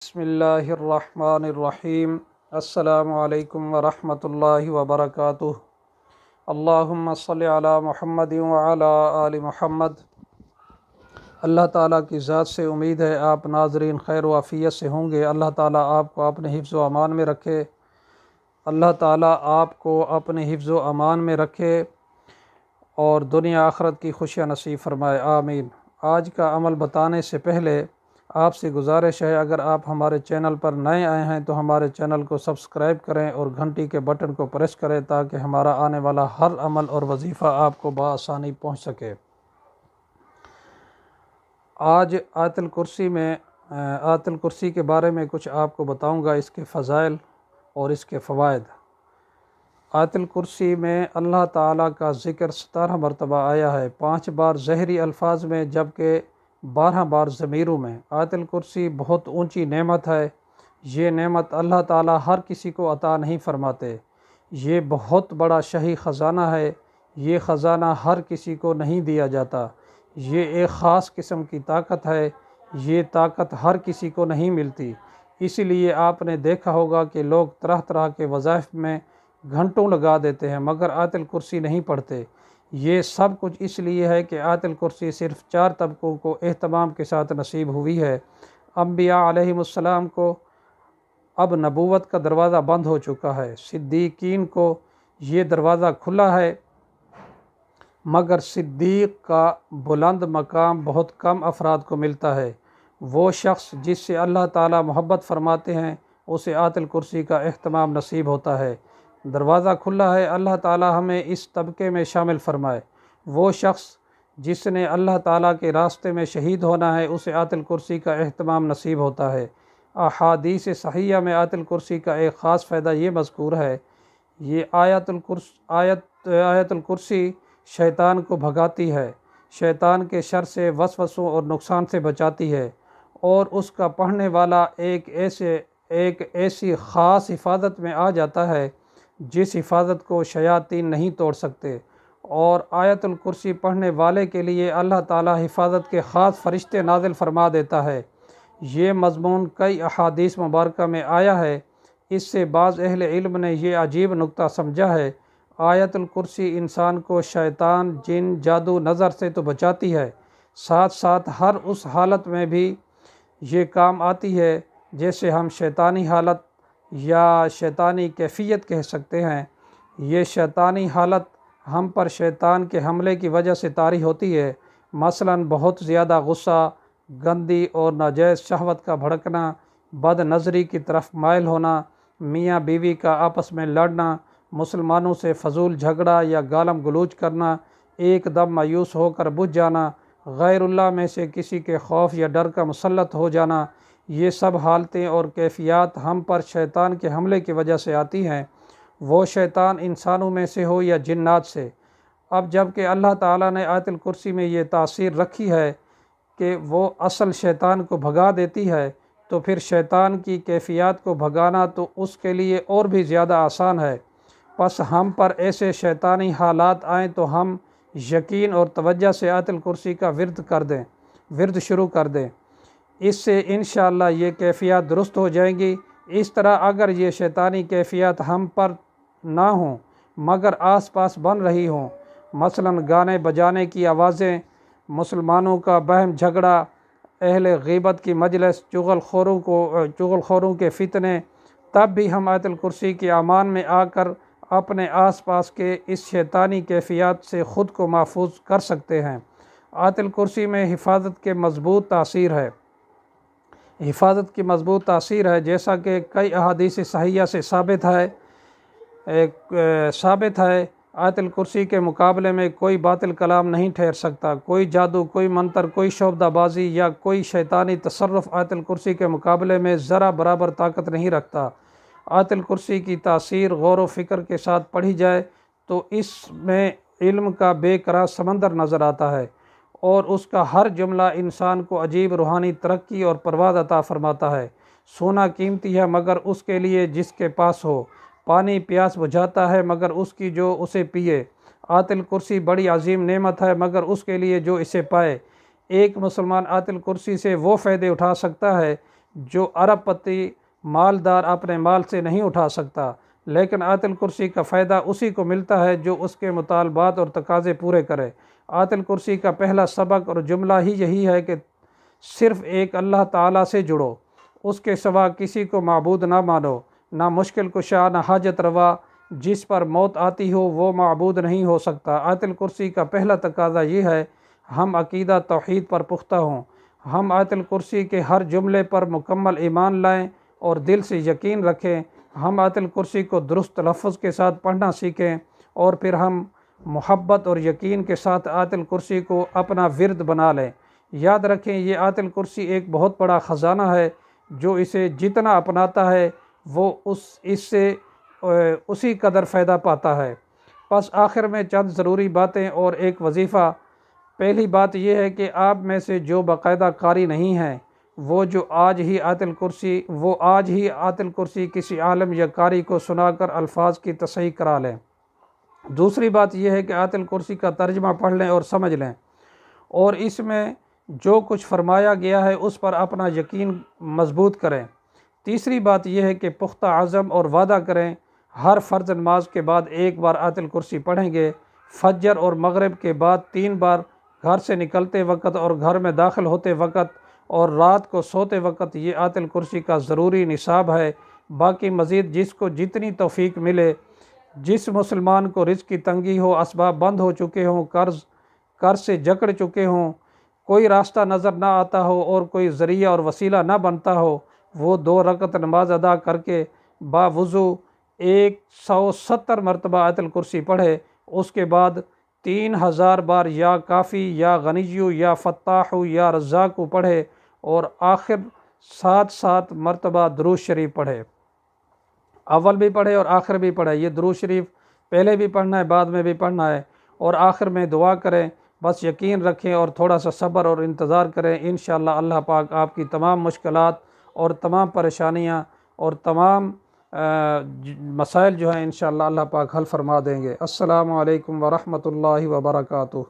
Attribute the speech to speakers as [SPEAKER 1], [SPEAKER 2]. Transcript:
[SPEAKER 1] بسم اللہ الرحمن الرحیم۔ السلام علیکم ورحمۃ اللہ وبرکاتہ۔ اللہم صلی علی محمد وعلی آل محمد۔ اللہ تعالیٰ کی ذات سے امید ہے آپ ناظرین خیر و عافیت سے ہوں گے۔ اللہ تعالیٰ آپ کو اپنے حفظ و امان میں رکھے۔ اللہ تعالیٰ آپ کو اپنے حفظ و امان میں رکھے اور دنیا آخرت کی خوشیاں نصیب فرمائے، آمین۔ آج کا عمل بتانے سے پہلے آپ سے گزارش ہے، اگر آپ ہمارے چینل پر نئے آئے ہیں تو ہمارے چینل کو سبسکرائب کریں اور گھنٹی کے بٹن کو پریس کریں تاکہ ہمارا آنے والا ہر عمل اور وظیفہ آپ کو بآسانی پہنچ سکے۔ آج آیت الکرسی کے بارے میں کچھ آپ کو بتاؤں گا، اس کے فضائل اور اس کے فوائد۔ آیت الکرسی میں اللہ تعالیٰ کا ذکر 17 مرتبہ آیا ہے، 5 بار ظاہری الفاظ میں جبکہ 12 بار ضمیروں میں۔ آیت الکرسی بہت اونچی نعمت ہے۔ یہ نعمت اللہ تعالیٰ ہر کسی کو عطا نہیں فرماتے۔ یہ بہت بڑا شہی خزانہ ہے۔ یہ خزانہ ہر کسی کو نہیں دیا جاتا۔ یہ ایک خاص قسم کی طاقت ہے۔ یہ طاقت ہر کسی کو نہیں ملتی۔ اس لیے آپ نے دیکھا ہوگا کہ لوگ طرح طرح کے وظائف میں گھنٹوں لگا دیتے ہیں مگر آیت الکرسی نہیں پڑھتے۔ یہ سب کچھ اس لیے ہے کہ آیت الکرسی صرف 4 طبقوں کو اہتمام کے ساتھ نصیب ہوئی ہے۔ انبیاء علیہم السلام کو اب نبوت کا دروازہ بند ہو چکا ہے، صدیقین کو یہ دروازہ کھلا ہے، مگر صدیق کا بلند مقام بہت کم افراد کو ملتا ہے۔ وہ شخص جس سے اللہ تعالیٰ محبت فرماتے ہیں اسے آیت الکرسی کا اہتمام نصیب ہوتا ہے۔ دروازہ کھلا ہے، اللہ تعالیٰ ہمیں اس طبقے میں شامل فرمائے۔ وہ شخص جس نے اللہ تعالیٰ کے راستے میں شہید ہونا ہے اسے آیت الکرسی کا اہتمام نصیب ہوتا ہے۔ احادیث صحیحہ میں آیت الکرسی کا ایک خاص فائدہ یہ مذکور ہے، یہ آیت الکرسی شیطان کو بھگاتی ہے، شیطان کے شر سے، وسوسوں اور نقصان سے بچاتی ہے، اور اس کا پڑھنے والا ایک ایسی خاص حفاظت میں آ جاتا ہے جس حفاظت کو شیاطین نہیں توڑ سکتے، اور آیت الکرسی پڑھنے والے کے لیے اللہ تعالیٰ حفاظت کے خاص فرشتے نازل فرما دیتا ہے۔ یہ مضمون کئی احادیث مبارکہ میں آیا ہے۔ اس سے بعض اہل علم نے یہ عجیب نکتہ سمجھا ہے، آیت الکرسی انسان کو شیطان، جن، جادو، نظر سے تو بچاتی ہے، ساتھ ساتھ ہر اس حالت میں بھی یہ کام آتی ہے جیسے ہم شیطانی حالت یا شیطانی کیفیت کہہ سکتے ہیں۔ یہ شیطانی حالت ہم پر شیطان کے حملے کی وجہ سے طاری ہوتی ہے، مثلاً بہت زیادہ غصہ، گندی اور ناجائز شہوت کا بھڑکنا، بد نظری کی طرف مائل ہونا، میاں بیوی کا آپس میں لڑنا، مسلمانوں سے فضول جھگڑا یا گالم گلوچ کرنا، ایک دم مایوس ہو کر بجھ جانا، غیر اللہ میں سے کسی کے خوف یا ڈر کا مسلط ہو جانا، یہ سب حالتیں اور کیفیات ہم پر شیطان کے حملے کی وجہ سے آتی ہیں، وہ شیطان انسانوں میں سے ہو یا جنات سے۔ اب جب کہ اللہ تعالیٰ نے آیت الکرسی میں یہ تاثیر رکھی ہے کہ وہ اصل شیطان کو بھگا دیتی ہے، تو پھر شیطان کی کیفیات کو بھگانا تو اس کے لیے اور بھی زیادہ آسان ہے۔ پس ہم پر ایسے شیطانی حالات آئیں تو ہم یقین اور توجہ سے آیت الکرسی کا ورد شروع کر دیں، اس سے انشاءاللہ یہ کیفیات درست ہو جائیں گی۔ اس طرح اگر یہ شیطانی کیفیات ہم پر نہ ہوں مگر آس پاس بن رہی ہوں، مثلاً گانے بجانے کی آوازیں، مسلمانوں کا باہم جھگڑا، اہل غیبت کی مجلس، چغل خوروں کے فتنے، تب بھی ہم آیت الکرسی کی امان میں آ کر اپنے آس پاس کے اس شیطانی کیفیات سے خود کو محفوظ کر سکتے ہیں۔ آیت الکرسی میں حفاظت کی مضبوط تاثیر ہے، جیسا کہ کئی احادیث صحیحہ سے ثابت ہے۔ آیت الکرسی کے مقابلے میں کوئی باطل کلام نہیں ٹھہر سکتا، کوئی جادو، کوئی منتر، کوئی شعبدہ بازی یا کوئی شیطانی تصرف آیت الکرسی کے مقابلے میں ذرا برابر طاقت نہیں رکھتا۔ آیت الکرسی کی تاثیر غور و فکر کے ساتھ پڑھی جائے تو اس میں علم کا بے کرا سمندر نظر آتا ہے، اور اس کا ہر جملہ انسان کو عجیب روحانی ترقی اور پرواز عطا فرماتا ہے۔ سونا قیمتی ہے مگر اس کے لیے جس کے پاس ہو، پانی پیاس بجھاتا ہے مگر اس کی جو اسے پیے۔ آیت الکرسی بڑی عظیم نعمت ہے مگر اس کے لیے جو اسے پائے۔ ایک مسلمان آیت الکرسی سے وہ فائدے اٹھا سکتا ہے جو ارب پتی مالدار اپنے مال سے نہیں اٹھا سکتا، لیکن آیت الکرسی کا فائدہ اسی کو ملتا ہے جو اس کے مطالبات اور تقاضے پورے کرے۔ آیت الکرسی کا پہلا سبق اور جملہ ہی یہی ہے کہ صرف ایک اللہ تعالیٰ سے جڑو، اس کے سوا کسی کو معبود نہ مانو، نہ مشکل کشا نہ حاجت روا، جس پر موت آتی ہو وہ معبود نہیں ہو سکتا۔ آیت الکرسی کا پہلا تقاضا یہ ہے ہم عقیدہ توحید پر پختہ ہوں، ہم آیت الکرسی کے ہر جملے پر مکمل ایمان لائیں اور دل سے یقین رکھیں، ہم آیت الکرسی کو درست تلفظ کے ساتھ پڑھنا سیکھیں، اور پھر ہم محبت اور یقین کے ساتھ آیت الکرسی کو اپنا ورد بنا لیں۔ یاد رکھیں یہ آیت الکرسی ایک بہت بڑا خزانہ ہے، جو اسے جتنا اپناتا ہے وہ اس سے اسی قدر فائدہ پاتا ہے۔ بس آخر میں چند ضروری باتیں اور ایک وظیفہ۔ پہلی بات یہ ہے کہ آپ میں سے جو باقاعدہ قاری نہیں ہیں وہ آج ہی آیت الکرسی کسی عالم یا قاری کو سنا کر الفاظ کی تصحیح کرا لیں۔ دوسری بات یہ ہے کہ آیت الکرسی کا ترجمہ پڑھ لیں اور سمجھ لیں، اور اس میں جو کچھ فرمایا گیا ہے اس پر اپنا یقین مضبوط کریں۔ تیسری بات یہ ہے کہ پختہ عزم اور وعدہ کریں ہر فرض نماز کے بعد ایک بار آیت الکرسی پڑھیں گے، فجر اور مغرب کے بعد 3 بار، گھر سے نکلتے وقت اور گھر میں داخل ہوتے وقت، اور رات کو سوتے وقت۔ یہ آیت الکرسی کا ضروری نصاب ہے۔ باقی مزید جس کو جتنی توفیق ملے، جس مسلمان کو رزق کی تنگی ہو، اسباب بند ہو چکے ہوں، قرض سے جکڑ چکے ہوں، کوئی راستہ نظر نہ آتا ہو اور کوئی ذریعہ اور وسیلہ نہ بنتا ہو، وہ 2 رکعت نماز ادا کر کے باوضو 170 مرتبہ آیت الکرسی پڑھے، اس کے بعد 3000 بار یا کافی یا غنیو یا فتاح یا رزاق پڑھے، اور آخر 7 مرتبہ درود شریف پڑھے۔ اول بھی پڑھے اور آخر بھی پڑھے۔ یہ درود شریف پہلے بھی پڑھنا ہے، بعد میں بھی پڑھنا ہے، اور آخر میں دعا کریں۔ بس یقین رکھیں اور تھوڑا سا صبر اور انتظار کریں، انشاءاللہ اللہ پاک آپ کی تمام مشکلات اور تمام پریشانیاں اور تمام مسائل جو ہیں انشاءاللہ اللہ پاک حل فرما دیں گے۔ السلام علیکم ورحمۃ اللہ وبرکاتہ۔